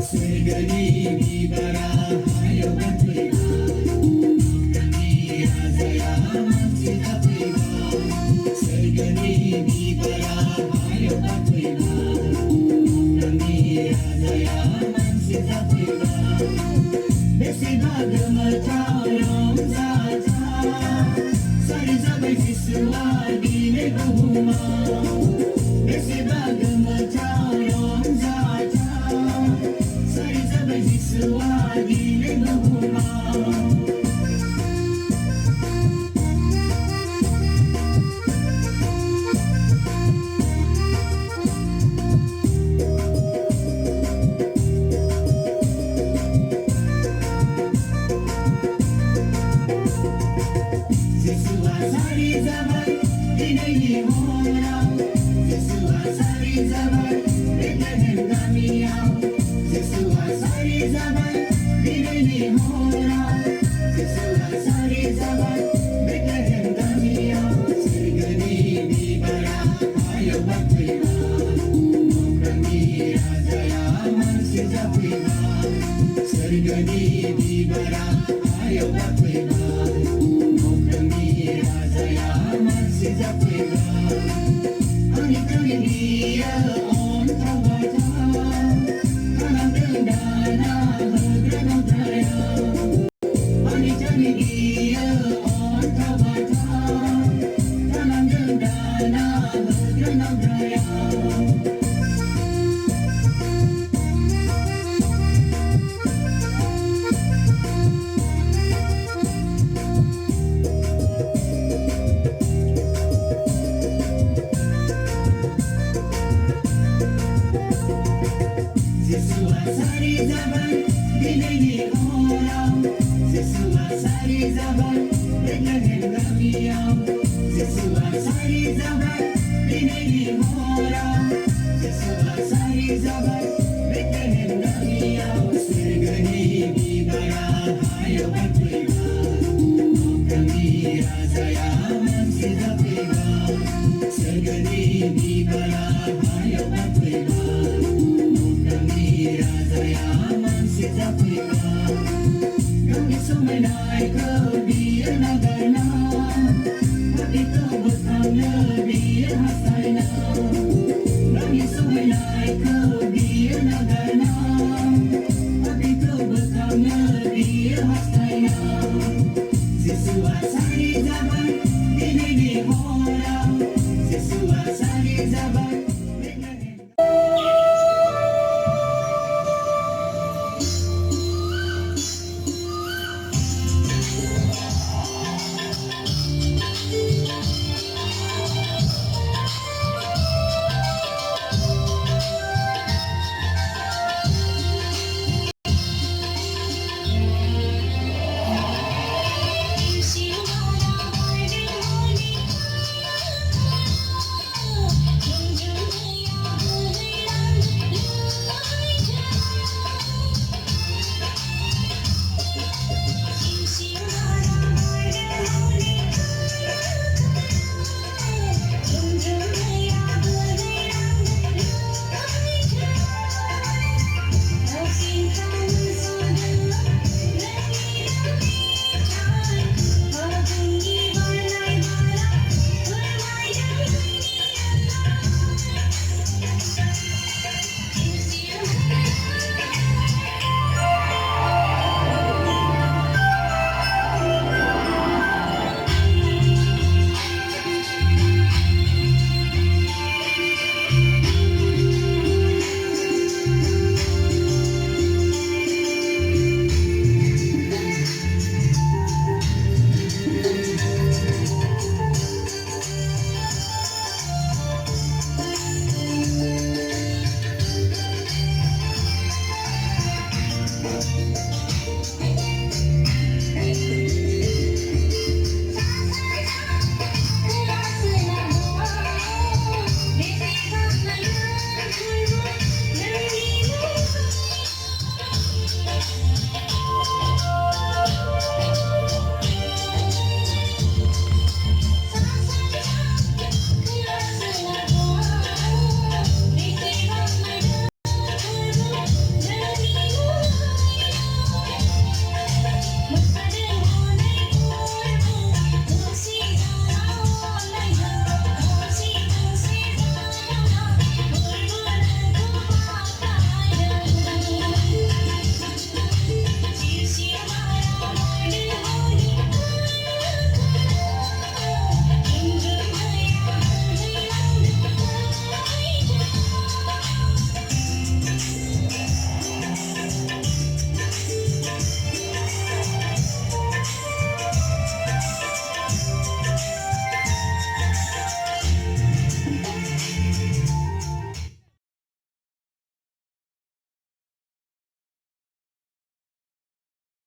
Sergani Vivara Hayo Gatviva Nokrami Rajaya Mansita Priva Sergani Vivara Hayo Gatviva Nokrami Rajaya Mansita Priva Besiba Gama Chayam Zaja Sari Zabai Siswa Dine Bahuma Besiba Gama Chayam Zaja Sari Zabai Siswa Dine Bahuma Sari Zabai Dine Bahuma Siswa Sari Zabai Dine Bahuma Siswa Sari Zabai Dine Bahuma Siswa Sari Zabai Dine Bahuma Sergani Vivara Hayo Gatviva Nokrami Rajaya Mansita Priva Sergani Vivara Hayo Gatviva Nokrami Rajaya Mansita Priva Anitaniya on Tavata Kanandana Granadaya Anitaniya on Tavata Kanandana Granadaya Siswa Sari Zabai Dine Bahuma Siswa Sari Zabai Dine Bahuma Siswa Sari Zabai Dine Bahuma Siswa Sari Zabai Dine Bahuma Sergani Vivara Hayo Gatviva Nokrami Rajaya Mansita Priva Sergani Vivara Hayo Gatviva Nokrami Rajaya Mansita Priva Kami sumenai ke dia nagana